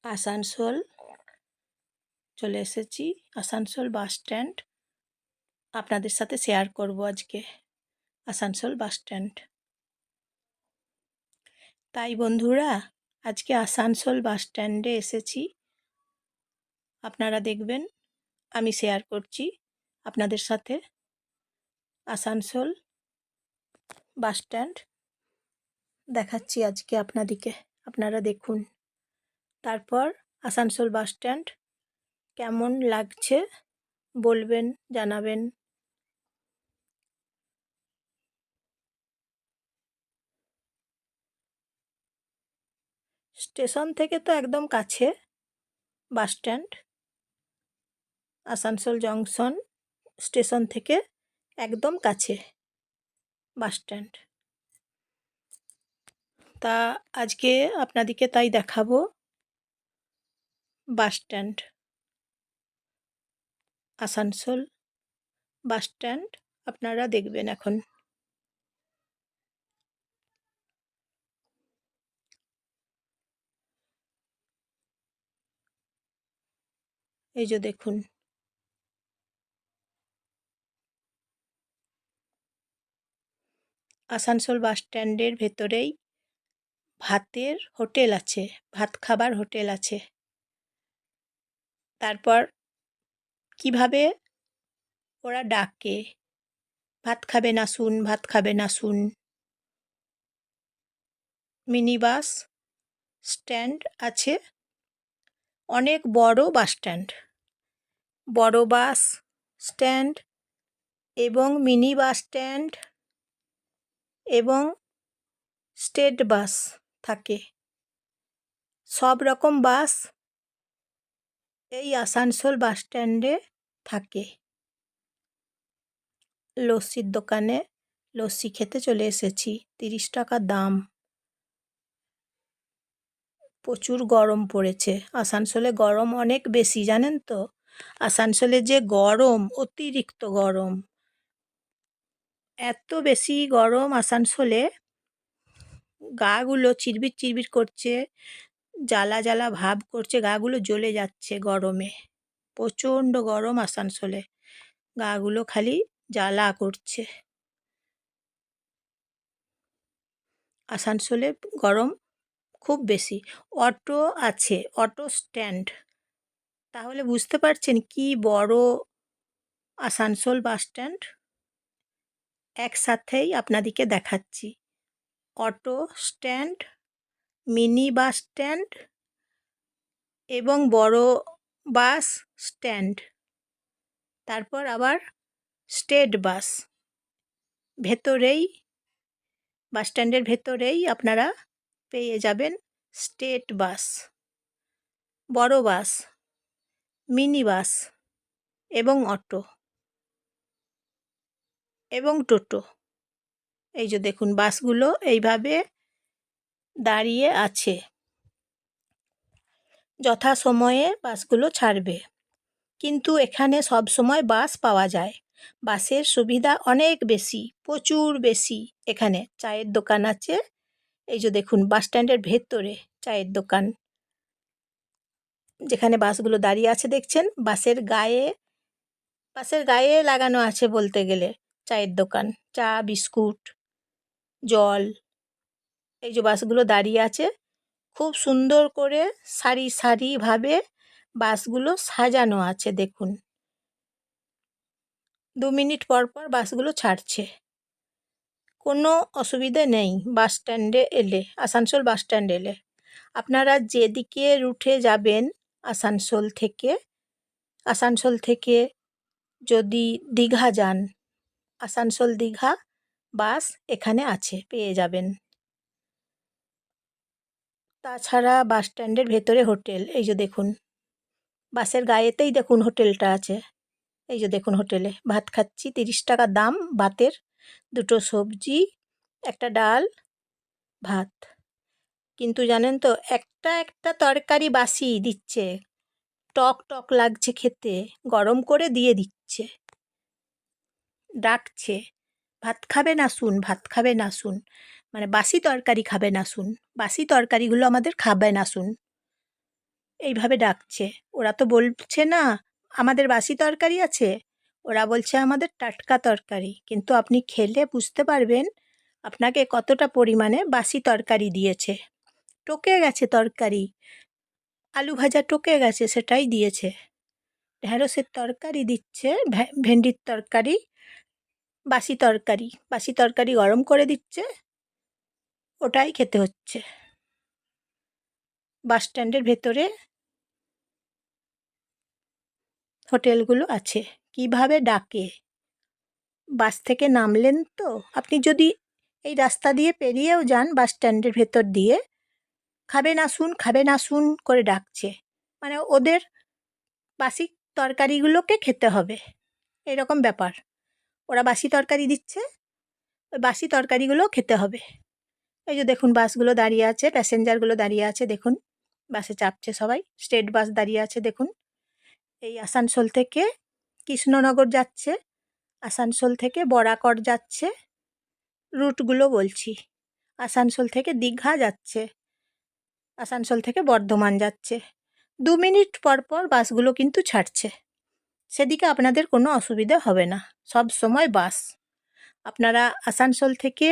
আসানসোল চলে এসেছি। Asansol bus stand আপনাদের সাথে শেয়ার করব আজকে। Asansol bus stand. তাই বন্ধুরা, আজকে আসানসোল বাস স্ট্যান্ডে এসেছি। আপনারা দেখবেন আমি শেয়ার করছি আপনাদের সাথে আসানসোল বাস স্ট্যান্ড দেখাচ্ছি আজকে আপনাদেরকে। আপনারা দেখুন। তারপর আসানসোল বাস স্ট্যান্ড কেমন লাগছে বলবেন, জানাবেন। স্টেশন থেকে তো একদম কাছে bus stand. Asansol junction station থেকে একদম কাছে বাস স্ট্যান্ড। তা আজকে আপনাদেরকে তাই দেখাবো bus stand. Asansol bus stand আপনারা দেখবেন এখন। এই যে দেখুন, আসানসোল বাস স্ট্যান্ডের ভেতরেই ভাতের হোটেল আছে, ভাত খাবার হোটেল আছে। তারপর কিভাবে ওরা ডাকে, ভাত খাবেন আসুন, ভাত খাবেন আসুন। মিনি বাস স্ট্যান্ড আছে, অনেক বড় বাস স্ট্যান্ড। বড় বাস স্ট্যান্ড এবং মিনি বাস স্ট্যান্ড এবং স্টেট বাস থাকে। সব রকম বাস এই আসানসোল বাস স্ট্যান্ডে থাকে। লস্যির দোকানে লস্যি খেতে চলে এসেছি। 30 টাকা দাম। প্রচুর গরম পড়েছে। আসানসোলে গরম অনেক বেশি, জানেন তো? আসানসোলে যে গরম, অতিরিক্ত গরম। এত বেশি গরম আসানসোলে, গাগুলো চিরবির চিরবির করছে, জ্বালা জ্বালা ভাব করছে, গাগুলো জ্বলে যাচ্ছে গরমে। প্রচণ্ড গরম আসানসোলে, গাগুলো খালি জ্বালা করছে। আসানসোলে গরম খুব বেশি। অটো আছে, অটো স্ট্যান্ড। তাহলে বুঝতে পারছেন কি বড় আসানসোল বাস স্ট্যান্ড। একসাথেই আপনাদেরকে দেখাচ্ছি। Auto stand, mini bus stand এবং বড় বাস স্ট্যান্ড। তারপর আবার স্টেট বাস। ভেতরেই, বাস স্ট্যান্ডের ভেতরেই আপনারা পেয়ে যাবেন স্টেট বাস, বড় বাস, মিনি বাস এবং অটো এবং টোটো। এই যে দেখুন, বাসগুলো এইভাবে দাঁড়িয়ে আছে। যথাসময়ে বাসগুলো ছাড়বে। কিন্তু এখানে সব সময় বাস পাওয়া যায়। বাসের সুবিধা অনেক বেশি, প্রচুর বেশি। এখানে চায়ের দোকান আছে। এই যে দেখুন, বাস স্ট্যান্ডের ভেতরে চায়ের দোকান। যেখানে বাসগুলো দাঁড়িয়ে আছে দেখছেন, বাসের গায়ে লাগানো আছে বলতে গেলে চায়ের দোকান। চা, বিস্কুট, জল। এই যে বাসগুলো দাঁড়িয়ে আছে, খুব সুন্দর করে সারি সারিভাবে বাসগুলো সাজানো আছে দেখুন। 2 মিনিট পর পর বাসগুলো ছাড়ছে। কোনো অসুবিধে নেই বাস স্ট্যান্ডে এলে, আসানসোল বাস স্ট্যান্ড এলে। আপনারা যেদিকে রুটে যাবেন আসানসোল থেকে যদি দীঘা যান, আসানসোল দীঘা বাস এখানে আছে, পেয়ে যাবেন। তাছাড়া বাস স্ট্যান্ডের ভেতরে হোটেল। এই যে দেখুন, বাসের গায়েতেই দেখুন হোটেলটা আছে। এই যে দেখুন, হোটেলে ভাত খাচ্ছি। 30 টাকা দাম ভাতের। 2টো সবজি, একটা ডাল, ভাত। কিন্তু জানেন তো, একটা একটা তরকারি বাসি দিচ্ছে। টক টক লাগছে খেতে, গরম করে দিয়ে দিচ্ছে। ডাকছে, ভাত খাবেন আসুন, ভাত খাবেন আসুন। মানে বাসি তরকারি খাবেন আসুন, বাসি তরকারিগুলো আমাদের খাবেন আসুন। এইভাবে ডাকছে। ওরা তো বলছে না আমাদের বাসি তরকারি আছে, ওরা বলছে আমাদের টাটকা তরকারি। কিন্তু আপনি খেলে বুঝতে পারবেন আপনাকে কতটা পরিমাণে বাসি তরকারি দিয়েছে। টকে গেছে তরকারি, আলু ভাজা টকে গেছে সেটাই দিয়েছে। ঢ্যাঁড়সের তরকারি দিচ্ছে, ভেন্ডির তরকারি, বাসি তরকারি। বাসি তরকারি গরম করে দিচ্ছে, ওটাই খেতে হচ্ছে। বাস স্ট্যান্ডের ভেতরে হোটেলগুলো আছে। কিভাবে ডাকে! বাস থেকে নামলেন তো আপনি, যদি এই রাস্তা দিয়ে পেরিয়েও যান বাস স্ট্যান্ডের ভেতর দিয়ে, খাবেন আসুন, খাবেন আসুন করে ডাকছে। মানে ওদের বাসি তরকারিগুলোকে খেতে হবে, এরকম ব্যাপার। ওরা বাসি তরকারি দিচ্ছে, ওই বাসি তরকারিগুলো খেতে হবে। এই যে দেখুন বাসগুলো দাঁড়িয়ে আছে, প্যাসেঞ্জারগুলো দাঁড়িয়ে আছে দেখুন, বাসে চাপছে সবাই। স্টেট বাস দাঁড়িয়ে আছে দেখুন। এই আসানসোল থেকে কৃষ্ণনগর যাচ্ছে, আসানসোল থেকে বরাকর যাচ্ছে, রুটগুলো বলছি। আসানসোল থেকে দীঘা যাচ্ছে, আসানসোল থেকে বর্ধমান যাচ্ছে। 2 মিনিট পর পর বাসগুলো কিন্তু ছাড়ছে, সেদিকে আপনাদের কোনো অসুবিধা হবে না। সব সময় বাস। আপনারা আসানসোল থেকে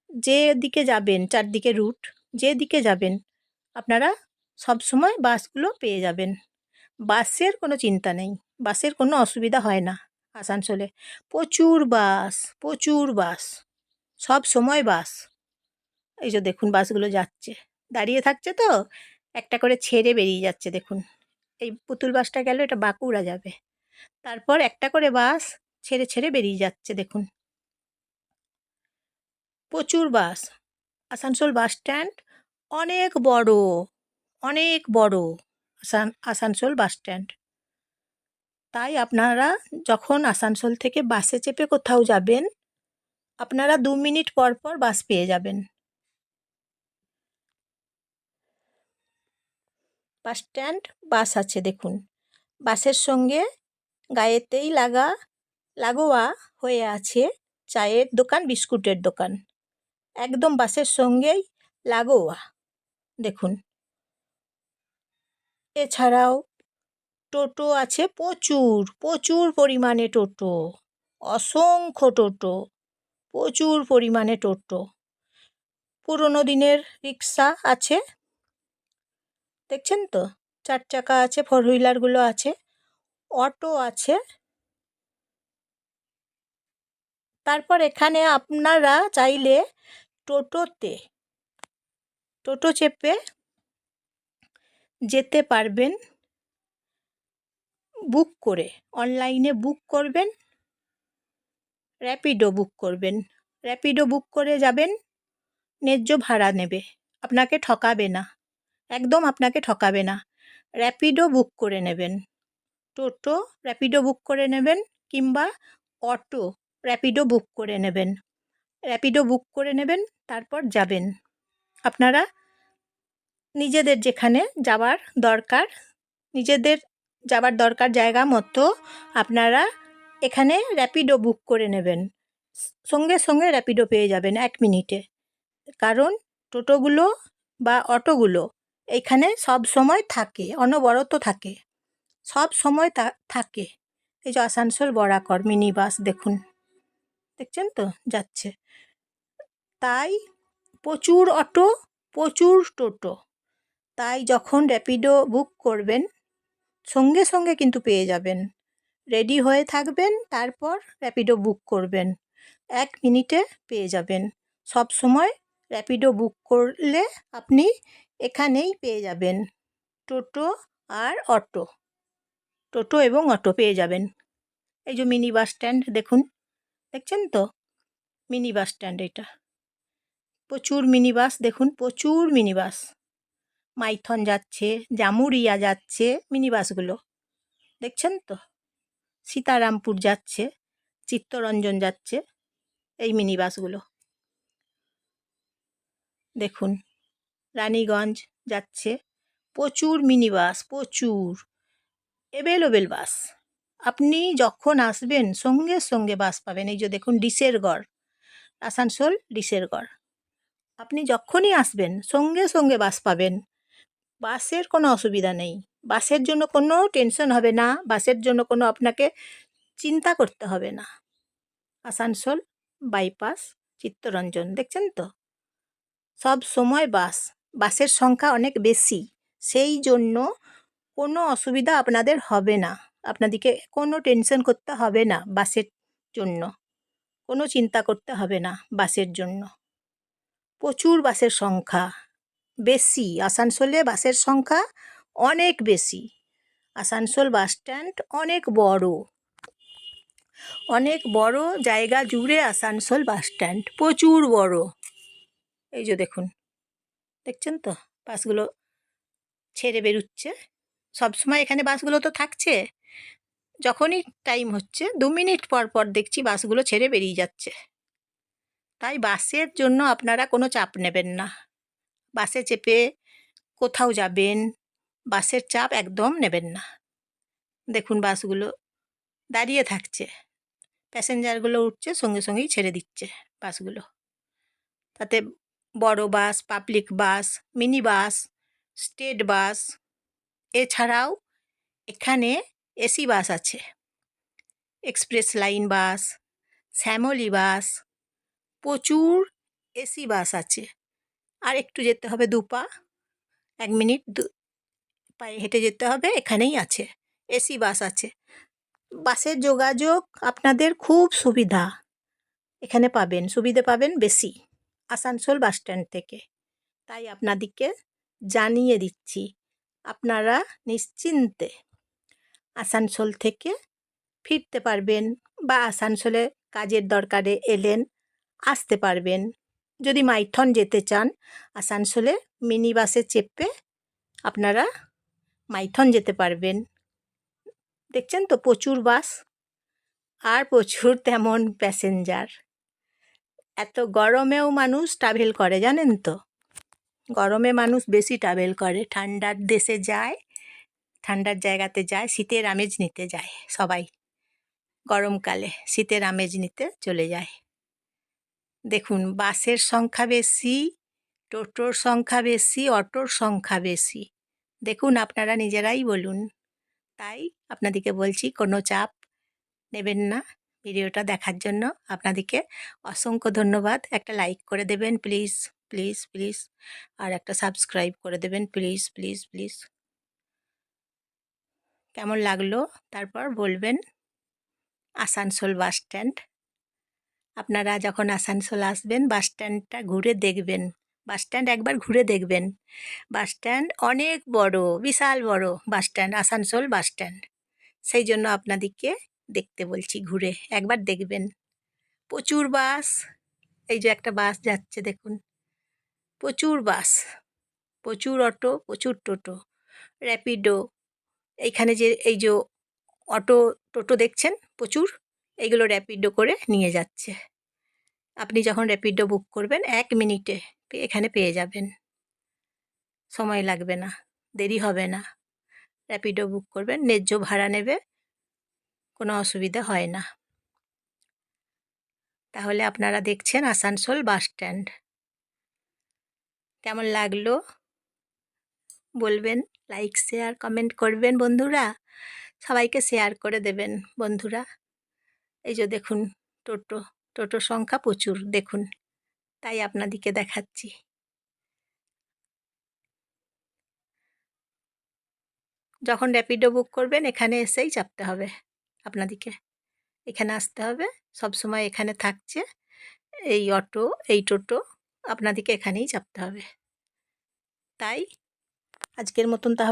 যেদিকে যাবেন, চারদিকে রুট, যেদিকে যাবেন আপনারা সব সময় বাসগুলো পেয়ে যাবেন। বাসের কোনো চিন্তা নেই, বাসের কোনো অসুবিধা হয় না আসানসোলে। প্রচুর বাস, প্রচুর বাস, সব সময় বাস। এই যে দেখুন বাসগুলো যাচ্ছে, দাঁড়িয়ে থাকছে তো, একটা করে ছেড়ে বেরিয়ে যাচ্ছে দেখুন। এই পুতুল বাসটা গেল, এটা বাঁকুড়া যাবে। তারপর একটা করে বাস ছেড়ে ছেড়ে বেরিয়ে যাচ্ছে দেখুন। প্রচুর বাস। আসানসোল বাস স্ট্যান্ড অনেক বড়, অনেক বড় আসানসোল বাস স্ট্যান্ড। তাই আপনারা যখন আসানসোল থেকে বাসে চেপে কোথাও যাবেন, আপনারা 2 মিনিট পর পর বাস পেয়ে যাবেন। বাস স্ট্যান্ড, বাস আছে দেখুন। বাসের সঙ্গে গায়েতেই লাগোয়া হয়ে আছে চায়ের দোকান, বিস্কুটের দোকান, একদম বাসের সঙ্গেই লাগোয়া দেখুন। এছাড়াও টোটো আছে প্রচুর, প্রচুর পরিমাণে টোটো, অসংখ্য টোটো, প্রচুর পরিমাণে টোটো। পুরোনো দিনের রিক্সা আছে দেখছেন তো, 4 চাকা আছে, 4 হুইলারগুলো আছে, অটো আছে। তারপর এখানে আপনারা চাইলে টোটো চেপে যেতে পারবেন, বুক করে। অনলাইনে বুক করবেন, র্যাপিডো বুক করবেন। র্যাপিডো বুক করে যাবেন, ন্যায্য ভাড়া নেবে, আপনাকে ঠকাবে না, একদম আপনাকে ঠকাবে না। র্যাপিডো বুক করে নেবেন, টোটো র্যাপিডো বুক করে নেবেন, কিংবা অটো র্যাপিডো বুক করে নেবেন। র্যাপিডো বুক করে নেবেন, তারপর যাবেন। আপনারা নিজেদের যেখানে যাওয়ার দরকার, নিজেদের যাবার দরকার জায়গা মতো আপনারা এখানে র্যাপিডো বুক করে নেবেন। সঙ্গে সঙ্গে র্যাপিডো পেয়ে যাবেন 1 মিনিটে। কারণ টোটোগুলো বা অটোগুলো এইখানে সব সময় থাকে, অনবরত থাকে, সব সময় থাকে। এই যে আসানসোল বরাকর মিনি বাস দেখুন, দেখছেন তো যাচ্ছে। তাই প্রচুর অটো, প্রচুর টোটো। তাই যখন র্যাপিডো বুক করবেন সঙ্গে সঙ্গে কিন্তু পেয়ে যাবেন। রেডি হয়ে থাকবেন, তারপর র্যাপিডো বুক করবেন, 1 মিনিটে পেয়ে যাবেন। সব সময় র্যাপিডো বুক করলে আপনি এখানেই পেয়ে যাবেন টোটো আর অটো, টোটো এবং অটো পেয়ে যাবেন। এই যে মিনি বাস স্ট্যান্ড দেখুন, দেখছেন তো মিনি বাস স্ট্যান্ড এটা। প্রচুর মিনি বাস দেখুন, প্রচুর মিনি বাস। মাইথন যাচ্ছে, জামুরিয়া যাচ্ছে মিনি বাসগুলো, দেখছেন তো। সীতারামপুর যাচ্ছে, চিত্তরঞ্জন যাচ্ছে এই মিনি বাসগুলো দেখুন। রানীগঞ্জ যাচ্ছে, প্রচুর মিনি বাস, প্রচুর এভেলেবেল বাস। আপনি যখন আসবেন সঙ্গে সঙ্গে বাস পাবেন। এই যে দেখুন ডিসেরগড়, আসানসোল ডিসেরগড়, আপনি যখনই আসবেন সঙ্গে সঙ্গে বাস পাবেন। বাসের কোনো অসুবিধা নেই, বাসের জন্য কোনো টেনশন হবে না, বাসের জন্য কোনো আপনাকে চিন্তা করতে হবে না। আসানসোল বাইপাস চিত্তরঞ্জন দেখছেন তো, সব সময় বাসের সংখ্যা অনেক বেশি, সেই জন্য কোনো অসুবিধা আপনাদের হবে না, আপনাদেরকে কোনো টেনশন করতে হবে না বাসের জন্য, কোনো চিন্তা করতে হবে না বাসের জন্য। প্রচুর বাসের সংখ্যা বেশি, আসানসোলে বাসের সংখ্যা অনেক বেশি। আসানসোল বাস স্ট্যান্ড অনেক বড়, অনেক বড় জায়গা জুড়ে আসানসোল বাস স্ট্যান্ড, প্রচুর বড়। এই যে দেখুন, দেখছেন তো বাসগুলো ছেড়ে বেরুচ্ছে, সবসময় এখানে বাসগুলো তো থাকছে, যখনই টাইম হচ্ছে 2 মিনিট পর পর দেখছি বাসগুলো ছেড়ে বেরিয়ে যাচ্ছে। তাই বাসের জন্য আপনারা কোনো চাপ নেবেন না, বাসে চেপে কোথাও যাবেন বাসের চাপ একদম নেবেন না। দেখুন বাসগুলো দাঁড়িয়ে থাকছে, প্যাসেঞ্জারগুলো উঠছে, সঙ্গে সঙ্গেই ছেড়ে দিচ্ছে বাসগুলো। তাতে বড় bus, public bus, mini bus, state bus, এছাড়াও এখানে এসি বাস আছে, express line bus, Shyamoli bus, প্রচুর এসি বাস আছে। আর একটু যেতে হবে 2 পা, 1 মিনিট পায়ে হেঁটে যেতে হবে, এখানেই আছে এসি বাস আছে। বাসের যোগাযোগ আপনাদের খুব সুবিধা, এখানে পাবেন, সুবিধে পাবেন বেশি আসানসোল বাস স্ট্যান্ড থেকে। তাই আপনাদেরকে জানিয়ে দিচ্ছি, আপনারা নিশ্চিন্তে আসানসোল থেকে ফিরতে পারবেন, বা আসানসোলে কাজের দরকারে এলেন আসতে পারবেন। যদি মাইথন যেতে চান, আসানসোলে মিনি বাসে চেপে আপনারা মাইথন যেতে পারবেন। দেখছেন তো প্রচুর বাস আর প্রচুর তেমন প্যাসেঞ্জার। এত গরমেও মানুষ ট্রাভেল করে জানেন তো, গরমে মানুষ বেশি ট্রাভেল করে, ঠান্ডার দেশে যায়, ঠান্ডার জায়গাতে যায়, শীতের আমেজ নিতে যায় সবাই, গরমকালে শীতের আমেজ নিতে চলে যায়। দেখুন বাসের সংখ্যা বেশি, টোটোর সংখ্যা বেশি, অটোর সংখ্যা বেশি, দেখুন আপনারা নিজেরাই বলুন। তাই আপনাদেরকে বলছি কোনো চাপ নেবেন না। ভিডিওটা দেখার জন্য আপনাদেরকে অসংখ্য ধন্যবাদ। একটা লাইক করে দেবেন প্লিজ প্লিজ প্লিজ, আর একটা সাবস্ক্রাইব করে দেবেন প্লিজ প্লিজ প্লিজ। কেমন লাগলো তারপর বলবেন। আসানসোল বাস স্ট্যান্ড, আপনারা যখন আসানসোল আসবেন বাস স্ট্যান্ডটা ঘুরে দেখবেন, বাস স্ট্যান্ড একবার ঘুরে দেখবেন। বাস স্ট্যান্ড অনেক বড়, বিশাল বড় bus stand, Asansol bus stand, সেই জন্য আপনাদেরকে দেখতে বলছি, ঘুরে একবার দেখবেন। প্রচুর বাস, এই যে একটা বাস যাচ্ছে দেখুন, প্রচুর বাস, প্রচুর অটো, প্রচুর টোটো, র্যাপিডো, এইখানে যে এই যে অটো টোটো দেখছেন প্রচুর, এইগুলো র্যাপিডো করে নিয়ে যাচ্ছে। আপনি যখন র্যাপিডো বুক করবেন 1 মিনিটে এখানে পেয়ে যাবেন, সময় লাগবে না, দেরি হবে না। র্যাপিডো বুক করবেন, ন্যায্য ভাড়া নেবে, কোনো অসুবিধা হয় না। তাহলে আপনারা দেখছেন আসানসোল বাস স্ট্যান্ড। কেমন লাগলো বলবেন, লাইক শেয়ার কমেন্ট করবেন বন্ধুরা, সবাইকে শেয়ার করে দেবেন বন্ধুরা। এই যে দেখুন টোটো, টোটোর সংখ্যা প্রচুর দেখুন, তাই আপনাদেরকে দেখাচ্ছি। যখন র্যাপিডো বুক করবেন এখানে এসেই চাপতে হবে আপনাদেরকে, এখানে আসতে হবে, সব সময় এখানে থাকছে এই অটো, এই টোটো, আপনাদেরকে এখানেই চাপতে হবে। তাই আজকের মতন তাহলে